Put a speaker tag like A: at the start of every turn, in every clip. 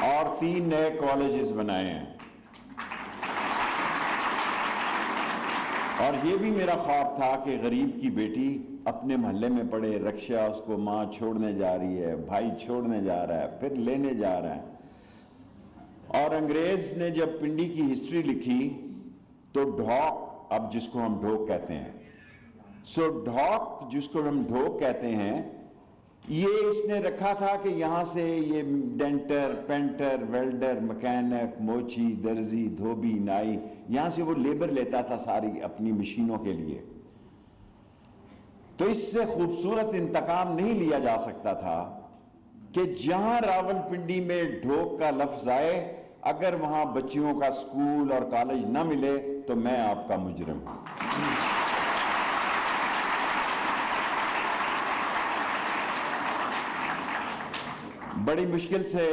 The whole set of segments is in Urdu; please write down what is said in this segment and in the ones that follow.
A: اور 3 نئے کالجز بنائے ہیں. اور یہ بھی میرا خواب تھا کہ غریب کی بیٹی اپنے محلے میں پڑھے, رکشہ اس کو ماں چھوڑنے جا رہی ہے, بھائی چھوڑنے جا رہا ہے, پھر لینے جا رہا ہے. اور انگریز نے جب پنڈی کی ہسٹری لکھی تو ڈھوک, اب جس کو ہم ڈھوک کہتے ہیں, ڈھوک جس کو ہم ڈھوک کہتے ہیں, یہ اس نے رکھا تھا کہ یہاں سے یہ ڈینٹر, پینٹر, ویلڈر, مکینک, موچی, درزی, دھوبی, نائی, یہاں سے وہ لیبر لیتا تھا ساری اپنی مشینوں کے لیے. تو اس سے خوبصورت انتقام نہیں لیا جا سکتا تھا کہ جہاں راولپنڈی میں ڈھوک کا لفظ آئے, اگر وہاں بچیوں کا اسکول اور کالج نہ ملے تو میں آپ کا مجرم ہوں. بڑی مشکل سے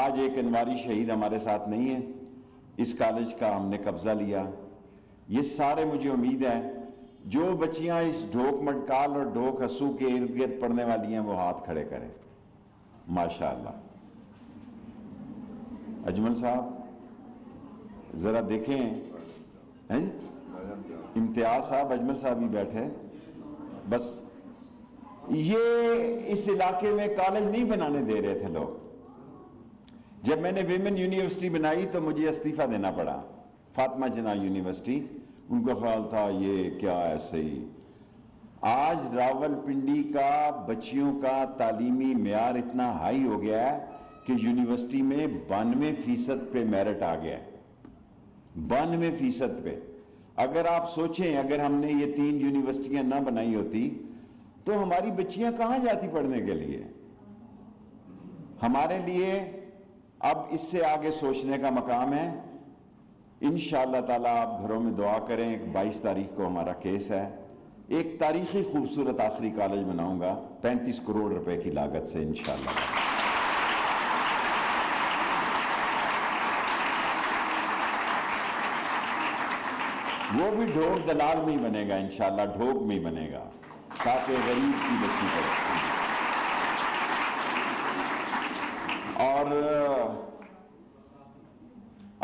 A: آج ایک انواری شہید ہمارے ساتھ نہیں ہے. اس کالج کا ہم نے قبضہ لیا. یہ سارے مجھے امید ہے جو بچیاں اس ڈھوک مٹکال اور ڈھوک ہسو کے ارد گرد پڑھنے والی ہیں وہ ہاتھ کھڑے کریں. ماشاءاللہ. اجمل صاحب ذرا دیکھیں, امتیاز صاحب, اجمل صاحب ہی بیٹھے. بس یہ اس علاقے میں کالج نہیں بنانے دے رہے تھے لوگ. جب میں نے ویمن یونیورسٹی بنائی تو مجھے استعفیٰ دینا پڑا. فاطمہ جناح یونیورسٹی, ان کا خیال تھا یہ کیا ایسے ہی. آج راولپنڈی کا بچیوں کا تعلیمی معیار اتنا ہائی ہو گیا ہے کہ یونیورسٹی میں 92% پہ میرٹ آ گیا ہے. 92% پہ. اگر آپ سوچیں اگر ہم نے یہ 3 یونیورسٹیاں نہ بنائی ہوتی تو ہماری بچیاں کہاں جاتی پڑھنے کے لیے. ہمارے لیے اب اس سے آگے سوچنے کا مقام ہے. انشاءاللہ تعالیٰ آپ گھروں میں دعا کریں. 22 تاریخ کو ہمارا کیس ہے. ایک تاریخی خوبصورت آخری کالج بناؤں گا 35 کروڑ روپے کی لاگت سے انشاءاللہ. وہ بھی ڈھوک دلال میں ہی بنے گا انشاءاللہ, ڈھوک میں ہی بنے گا تاکہ غریب کی بچی پڑھے. اور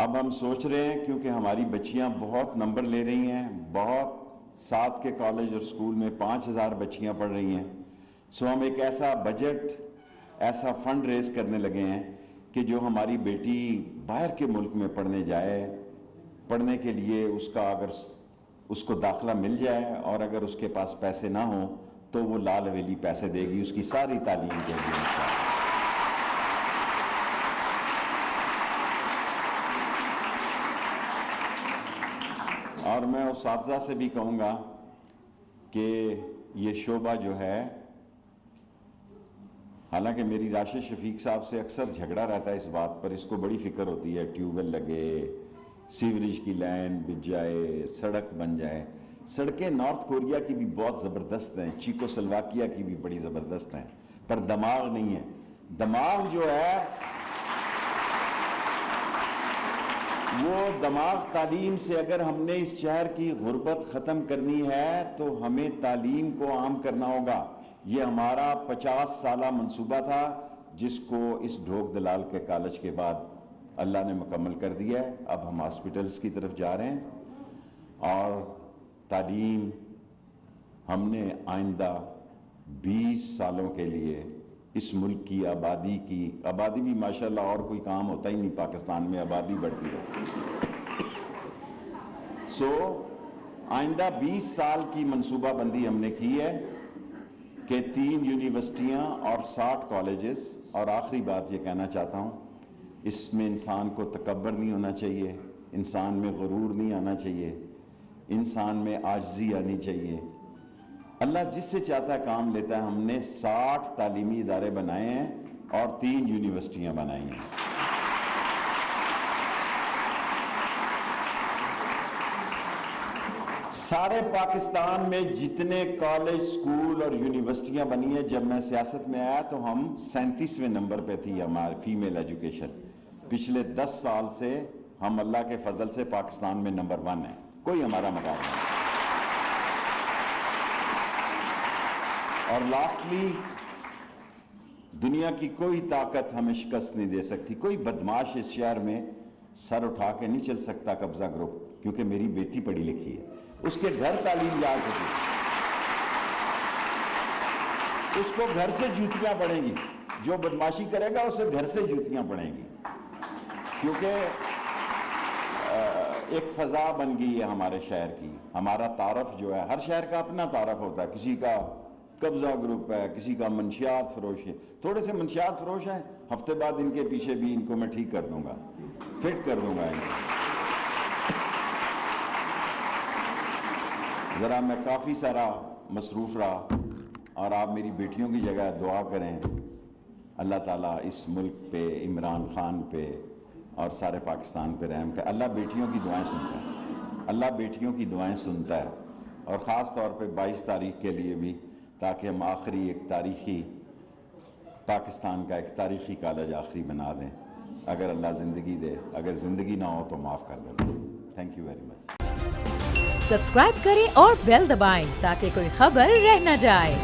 A: اب ہم سوچ رہے ہیں کیونکہ ہماری بچیاں بہت نمبر لے رہی ہیں, بہت 7 کے کالج اور سکول میں 5000 بچیاں پڑھ رہی ہیں, سو ہم ایک ایسا بجٹ, ایسا فنڈ ریز کرنے لگے ہیں کہ جو ہماری بیٹی باہر کے ملک میں پڑھنے جائے, پڑھنے کے لیے اس کا اگر اس کو داخلہ مل جائے اور اگر اس کے پاس پیسے نہ ہوں تو وہ لال حویلی پیسے دے گی اس کی ساری تعلیم کے لیے انشاءاللہ. اور میں اساتذہ سے بھی کہوں گا کہ یہ شعبہ جو ہے, حالانکہ میری راشد شفیق صاحب سے اکثر جھگڑا رہتا ہے اس بات پر, اس کو بڑی فکر ہوتی ہے ٹیوب ویل لگے, سیوریج کی لائن بچ جائے, سڑک بن جائے. سڑکیں نارتھ کوریا کی بھی بہت زبردست ہیں, چیکو سلواکیہ کی بھی بڑی زبردست ہیں, پر دماغ نہیں ہے. دماغ جو ہے وہ دماغ تعلیم سے, اگر ہم نے اس شہر کی غربت ختم کرنی ہے تو ہمیں تعلیم کو عام کرنا ہوگا. یہ ہمارا 50 سالہ منصوبہ تھا جس کو اس ڈھوک دلال کے کالج کے بعد اللہ نے مکمل کر دیا ہے. اب ہم ہاسپٹلز کی طرف جا رہے ہیں اور تعلیم ہم نے آئندہ 20 سالوں کے لیے اس ملک کی آبادی بھی ماشاءاللہ اور کوئی کام ہوتا ہی نہیں پاکستان میں, آبادی بڑھتی ہے. سو آئندہ 20 سال کی منصوبہ بندی ہم نے کی ہے کہ 3 یونیورسٹیاں اور 60 کالجز. اور آخری بات یہ کہنا چاہتا ہوں, اس میں انسان کو تکبر نہیں ہونا چاہیے, انسان میں غرور نہیں آنا چاہیے, انسان میں عاجزی آنی چاہیے. اللہ جس سے چاہتا ہے کام لیتا ہے. ہم نے 60 تعلیمی ادارے بنائے ہیں اور 3 یونیورسٹیاں بنائی ہیں. سارے پاکستان میں جتنے کالج, سکول اور یونیورسٹیاں بنی ہیں, جب میں سیاست میں آیا تو ہم 37ویں نمبر پہ تھی ہماری فیمیل ایجوکیشن. پچھلے 10 سال سے ہم اللہ کے فضل سے پاکستان میں نمبر 1 ہیں, کوئی ہمارا مقابلہ نہیں. اور دنیا کی کوئی طاقت ہمیں شکست نہیں دے سکتی. کوئی بدماش اس شہر میں سر اٹھا کے نہیں چل سکتا قبضہ گروپ, کیونکہ میری بیٹی پڑھی لکھی ہے, اس کے گھر تعلیم جا چکی, اس کو گھر سے جوتیاں پڑیں گی. جو بدماشی کرے گا اسے گھر سے جوتیاں پڑیں گی, کیونکہ ایک فضا بن گئی ہے ہمارے شہر کی. ہمارا تعارف جو ہے, ہر شہر کا اپنا تعارف ہوتا ہے. کسی کا قبضہ گروپ ہے, کسی کا منشیات فروش ہے. تھوڑے سے منشیات فروش ہیں, ہفتے بعد ان کے پیچھے بھی ان کو میں ٹھیک کر دوں گا, فٹ کر دوں گا ان کو. ذرا میں کافی سارا مصروف رہا, اور آپ میری بیٹیوں کی جگہ دعا کریں اللہ تعالیٰ اس ملک پہ, عمران خان پہ اور سارے پاکستان پہ رحم کرے. اللہ بیٹیوں کی دعائیں سنتا ہے, اللہ بیٹیوں کی دعائیں سنتا ہے, اور خاص طور پہ 22 تاریخ کے لیے بھی, تاکہ ہم آخری ایک تاریخی پاکستان کا ایک تاریخی کالج آخری بنا دیں. اگر اللہ زندگی دے, اگر زندگی نہ ہو تو معاف کر دیں. Thank you very much.
B: Subscribe کریں اور بیل دبائیں تاکہ کوئی خبر رہ نہ جائے.